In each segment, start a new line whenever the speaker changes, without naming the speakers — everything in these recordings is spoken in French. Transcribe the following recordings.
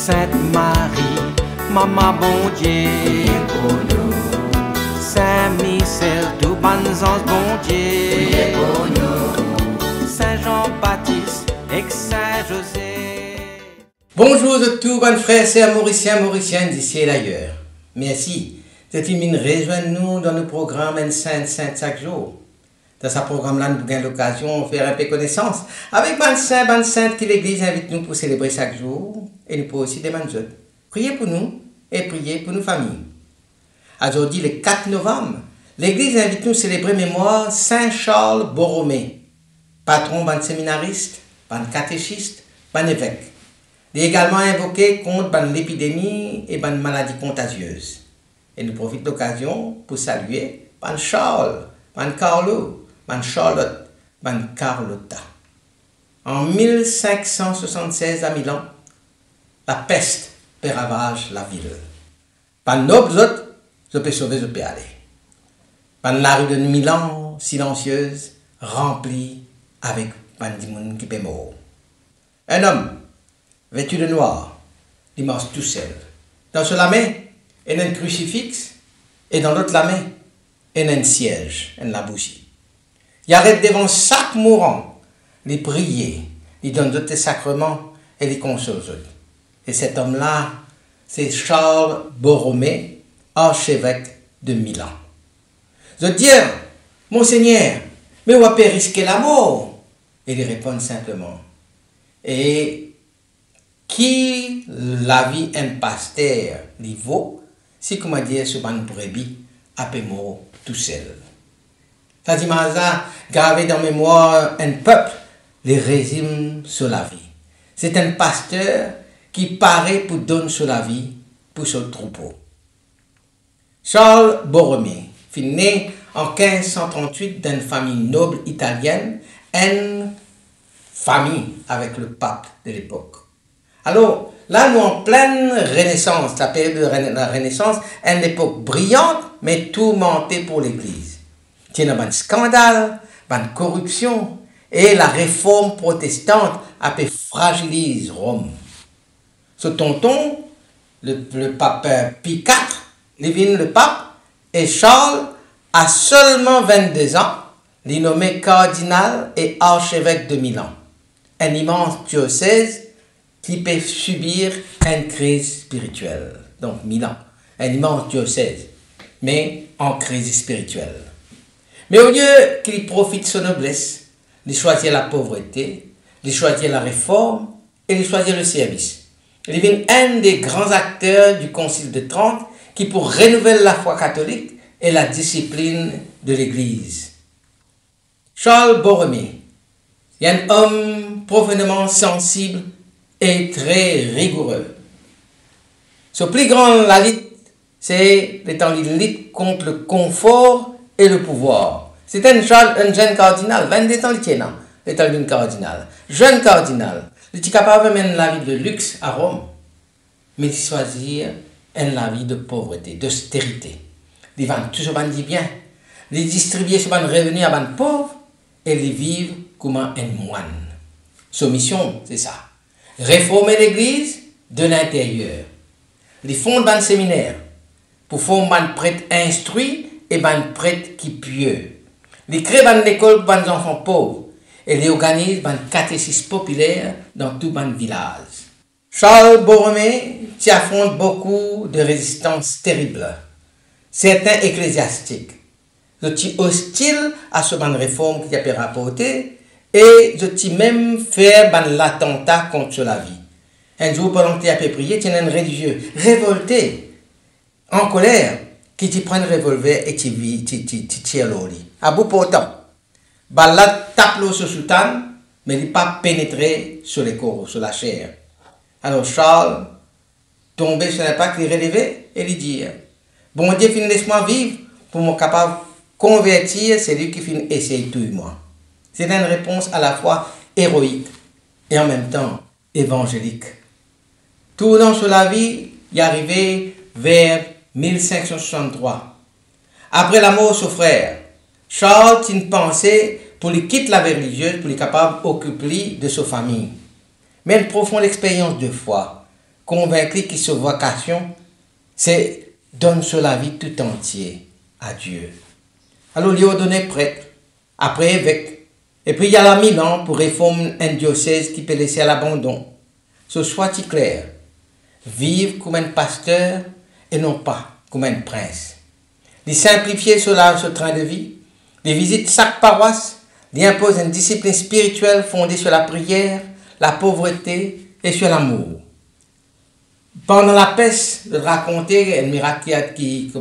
Sainte Marie, Maman bon Dieu, pour nous. Saint Michel, tout bon ange bon Dieu, pour nous. Saint Jean-Baptiste et Saint José.
Bonjour à tous, bonnes frères, sœurs mauriciennes d'ici et d'ailleurs. Merci de venir rejoindre nous dans le programme Une Sainte chaque jour. Dans ce programme-là, nous avons l'occasion de faire un peu connaissance avec bonnes saintes que l'Église invite nous pour célébrer chaque jour et nous pouvons aussi demander autres. Priez pour nous et priez pour nos familles. Aujourd'hui, le 4 novembre, l'Église invite nous à célébrer mémoire Saint Charles Borromée, patron ban séminariste, ban catéchiste, ban évêque. Il est également invoqué contre l'épidémie et ban maladies contagieuses. Et nous profitons de l'occasion pour saluer ban Charles, ban Carlo, ban Charlotte, ban Carlotta. En 1576 à Milan, la peste peut ravage la ville. Ban nobles autres, je peux sauver, je peux aller. Ban la rue de Milan, silencieuse, remplie avec ban dimoun qui peut mort. Un homme, vêtu de noir, il marche tout seul. Dans sa main, il y a un crucifix, et dans l'autre la main, il y a un siège, la bougie. Il arrête devant chaque mourant, il prie, il donne d'autres sacrements et il console. Et cet homme-là, c'est Charles Borromée, archevêque de Milan. Je dis, Monseigneur, mais on va pas risquer la mort. Et il répond simplement, et qui la vie un pasteur li vaut, si comment dire sur une brebis à peu mort tout seul. Ça dit gravé dans mémoire un peuple, les régimes sur la vie. C'est un pasteur qui paraît pour donner sur la vie pour son troupeau. Charles Borromée fut né en 1538 d'une famille noble italienne, une famille avec le pape de l'époque. Alors, là, nous en pleine Renaissance, la période de la Renaissance, une époque brillante, mais tourmentée pour l'Église. Il y a un scandale, une corruption, et la réforme protestante a pu fragiliser Rome. Ce tonton, le pape Pie IV, il le pape, et Charles a seulement 22 ans, il est nommé cardinal et archevêque de Milan. Un immense diocèse qui peut subir une crise spirituelle. Donc Milan, un immense diocèse, mais en crise spirituelle. Mais au lieu qu'il profite de son noblesse, il choisit la pauvreté, il choisit la réforme et il choisit le service. Il devient un des grands acteurs du Concile de Trente qui, pour renouveler la foi catholique et la discipline de l'Église. Charles Borromée est un homme profondément sensible et très rigoureux. Son plus grand la lutte, c'est l'étant de lutte contre le confort et le pouvoir. C'est un jeune cardinal, 22 ans, il est un cardinal. Jeune cardinal, il est capable de mener la vie de luxe à Rome, mais il choisit la vie de pauvreté, d'austérité. Il vend tout ce qu'il dit bien, il distribue ce revenu à les pauvres et il vit comme un moine. Sa mission, c'est ça. Réformer l'Église de l'intérieur. Il fonde un séminaire pour former un prêtre instruit et un prêtre qui pieux. Il crée une école pour les enfants pauvres et il organise un catéchisme populaire dans tout le village. Charles Borromée affronte beaucoup de résistances terribles. Certains ecclésiastiques sont hostiles à ce réforme qui a pu rapporter et sont même fait l'attentat contre la vie. Un jour, pendant qu'il a prié, il y a un religieux révolté, en colère, qui prend un revolver et qui tire l'eau. À bout portant, la tape l'eau sur soutane, mais il n'est pas pénétré sur les corps, sur la chair. Alors Charles, tombé sur l'impact, il est relevé et il dit, bon Dieu, laisse-moi vivre pour me capable de convertir celui qui finit essayer tout moi. C'est une réponse à la fois héroïque et en même temps évangélique. Tournant sur la vie, il est arrivé vers 1563. Après la mort de son frère, Charles a une pensée pour lui quitter la vie religieuse, pour lui capable d'occuper de sa famille. Mais une profonde expérience de foi convaincu que sa vocation, c'est donner sur la vie tout entier à Dieu. Alors, il a donné prêtre, après évêque. Et puis, il y a la Milan pour réformer un diocèse qui peut laisser à l'abandon. Ce soit clair. Vivre comme un pasteur et non pas comme un prince. Il simplifier ce train de vie. Il visite chaque paroisse. Il impose une discipline spirituelle fondée sur la prière, la pauvreté et sur l'amour. Pendant la peste, de raconter un miracle qui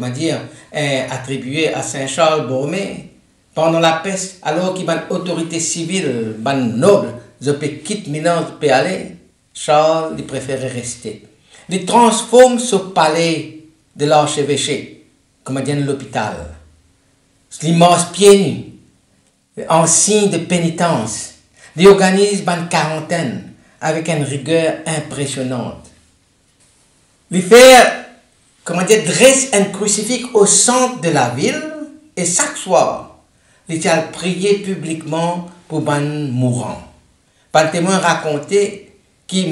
est attribué à Saint Charles Borromée. Pendant la peste, alors qu'il y a une autorité civile, une noble, je peux quitter Milan, je peux aller, Charles, il préférait rester. Il transforme ce palais de l'archevêché, comme dit l'hôpital. Il marche pieds nus, en signe de pénitence. Il organise une quarantaine avec une rigueur impressionnante. Il fait, dresse un crucifix au centre de la ville et chaque soir, il a prié publiquement pour les mourants. Par le témoin raconté qui,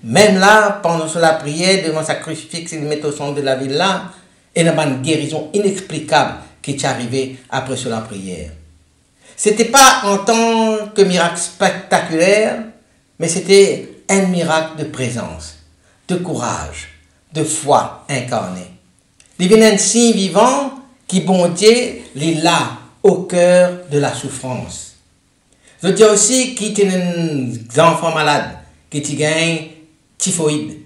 même là, pendant la prière, devant sa crucifix, il met au centre de la ville là, et il y a une guérison inexplicable qui est arrivée après la prière. Ce n'était pas en tant que miracle spectaculaire, mais c'était un miracle de présence, de courage, de foi incarnée. Il y a un signe vivant qui, bon Dieu, est là, au cœur de la souffrance. Je dis aussi qu'il y a un enfant malade, qui gagne typhoïde.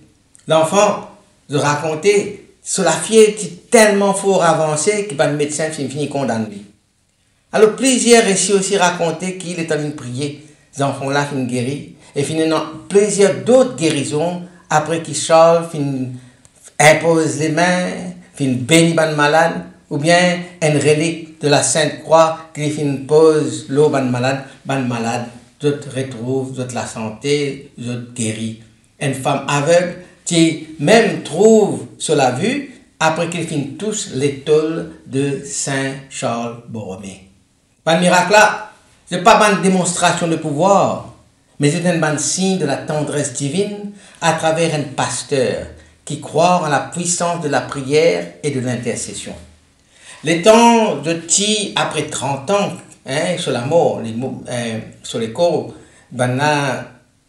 L'enfant, je racontais, sur la fièvre est tellement fort avancée que le médecin finit condamné. Alors, plusieurs récits aussi racontés qu'il est en train de prier. Les enfants-là finissent guéris. Et finalement, plusieurs d'autres guérisons après qu'il Charles impose les mains, bénit le malade, ou bien une relique de la Sainte Croix qui pose l'eau ban malade, d'autres retrouvent, d'autres la santé, d'autres guérit. Une femme aveugle qui même trouve sur la vue après qu'il finit tous l'étole de Saint Charles Borromée. Par miracle là, ce n'est pas une démonstration de pouvoir, mais c'est un signe de la tendresse divine à travers un pasteur qui croit en la puissance de la prière et de l'intercession. Les temps de Ti, après 30 ans, sur la mort, sur les corps,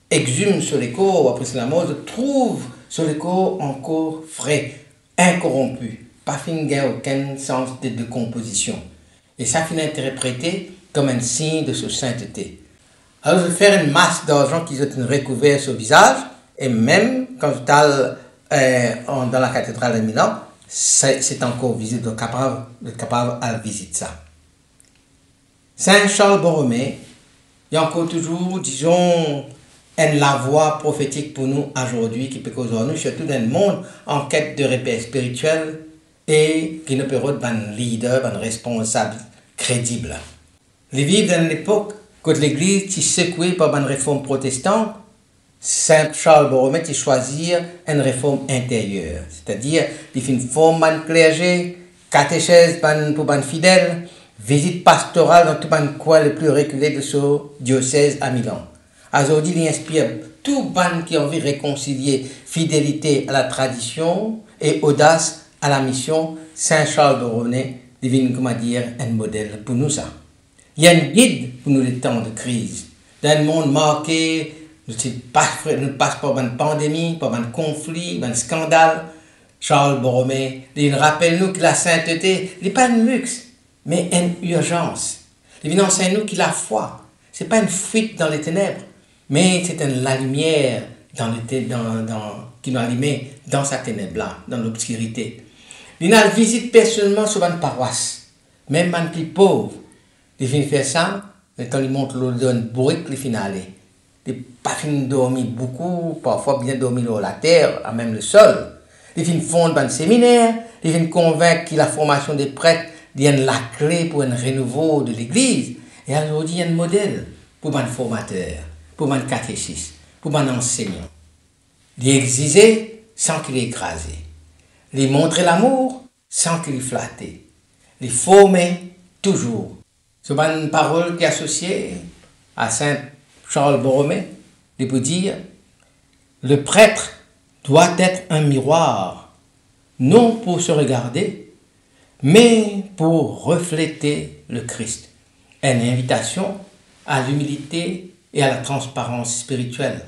exhume sur les corps, après la mort, je trouve sur les corps encore frais, incorrompus, pas aucun sens de décomposition. Et ça finit interprété comme un signe de sa sainteté. Alors je vais faire une masse d'argent qui ont recouvert sur le visage, et même quand je suis dans la cathédrale de Milan, c'est encore visible, capable à visiter ça. Saint Charles Borromée, il y a encore toujours, disons, la voix prophétique pour nous aujourd'hui, qui peut aujourd'hui, surtout dans le monde en quête de repères spirituels et qui ne peut être un leader, un responsable crédible. Les vivre dans l'époque quand l'Église est secouée par une réforme protestante, Saint Charles Borromée a choisi une réforme intérieure, c'est-à-dire il fait une forme de clergé, catéchèse pour les fidèles, visite pastorale dans tout le coin le plus reculé de ce diocèse à Milan. Aujourd'hui, il inspire tout le monde qui a envie de réconcilier fidélité à la tradition et audace à la mission. Saint Charles Borromée devient, un modèle pour nous. Il y a un guide pour nous les temps de crise. Dans un monde marqué, nous ne passe par une pandémie, par un conflit, un scandale. Charles Borromée, il rappelle nous que la sainteté n'est pas un luxe, mais une urgence. Il enseigne nous que la foi, ce n'est pas une fuite dans les ténèbres, mais c'est la lumière qui nous allume dans sa ténèbre-là, dans l'obscurité. Il a visite personnellement sur une paroisse, même un plus pauvre. Il finit faire ça, quand il montre l'eau d'un bruit, il finit aller. Il n'a pas fini de dormir beaucoup, parfois bien dormir sur la terre, à même le sol. Il finit fondre dans le séminaire, il finit convaincre que la formation des prêtres devient la clé pour un renouveau de l'Église. Et aujourd'hui, il y a un modèle pour un formateur, pour un catéchiste, pour un enseignant. Il exiger sans qu'il écrasé. Il montrer l'amour sans qu'il flatté. Il former toujours. C'est une parole qui est associée à Saint Charles Borromée. Il peut dire le prêtre doit être un miroir, non pour se regarder, mais pour refléter le Christ. Une invitation à l'humilité et à la transparence spirituelle.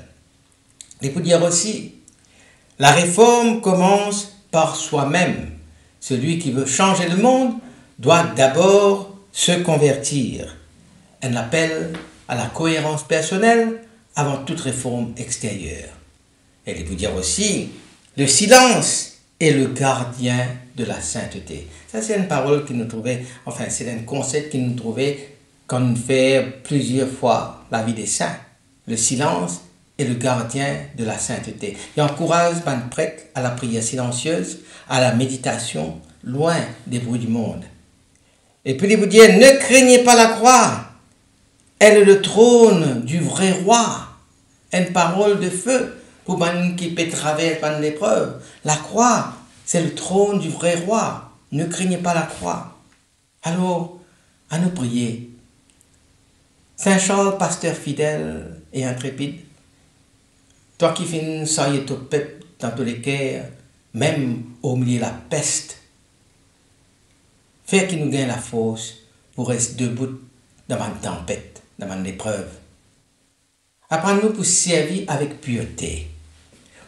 Il faut dire aussi, la réforme commence par soi-même. Celui qui veut changer le monde doit d'abord se convertir. Un appel à la cohérence personnelle avant toute réforme extérieure. Et il faut dire aussi, le silence est le gardien de la sainteté. Ça, c'est une parole que nous trouvons, enfin, c'est un concept que nous trouvons quand on fait plusieurs fois la vie des saints. Le silence est le gardien de la sainteté. Il encourage les prêtres à la prière silencieuse, à la méditation, loin des bruits du monde. Et puis il vous dit, ne craignez pas la croix. Elle est le trône du vrai roi. Une parole de feu pour les qui peut traverser l'épreuve. La croix, c'est le trône du vrai roi. Ne craignez pas la croix. Alors, à nous prier. Saint Charles, pasteur fidèle et intrépide, toi qui finis sailler ton peuple dans tous les cœurs, même au milieu de la peste, fais qu'il nous gagne la force pour rester debout devant une tempête, devant une épreuve. Apprends-nous pour servir avec pureté,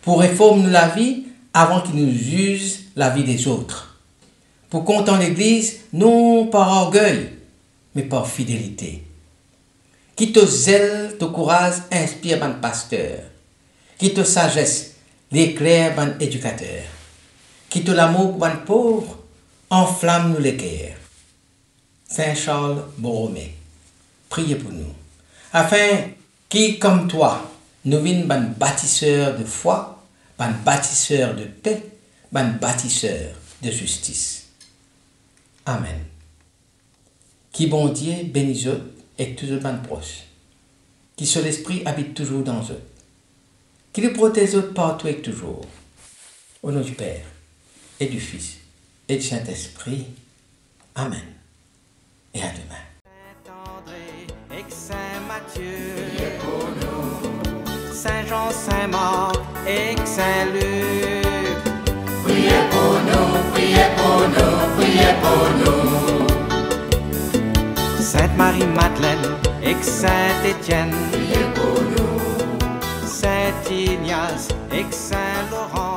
pour réformer la vie avant qu'il nous use la vie des autres, pour compter l'Église non par orgueil, mais par fidélité. Qui te zèle, te courage, inspire ban pasteur, qui te sagesse, l'éclaire ban éducateur, qui te l'amour ban pauvre, enflamme nous les cœurs. Saint Charles Borromée, priez pour nous, afin qui, comme toi, nous vienne ban bâtisseur de foi, ban bâtisseur de paix, ban bâtisseur de justice. Amen. Qui bon Dieu bénisse eux et toujours ban proche, qui seul l'esprit habite toujours dans eux, qui le protège eux partout et toujours. Au nom du Père et du Fils et du Saint-Esprit. Amen. Et à demain.
Saint-André et Saint Matthieu, priez pour nous. Saint Jean, Saint Marc et Saint Luc,
priez pour nous, priez pour nous, priez pour nous.
Sainte Marie-Madeleine et Saint Étienne,
priez pour nous.
Saint Ignace et Saint Laurent,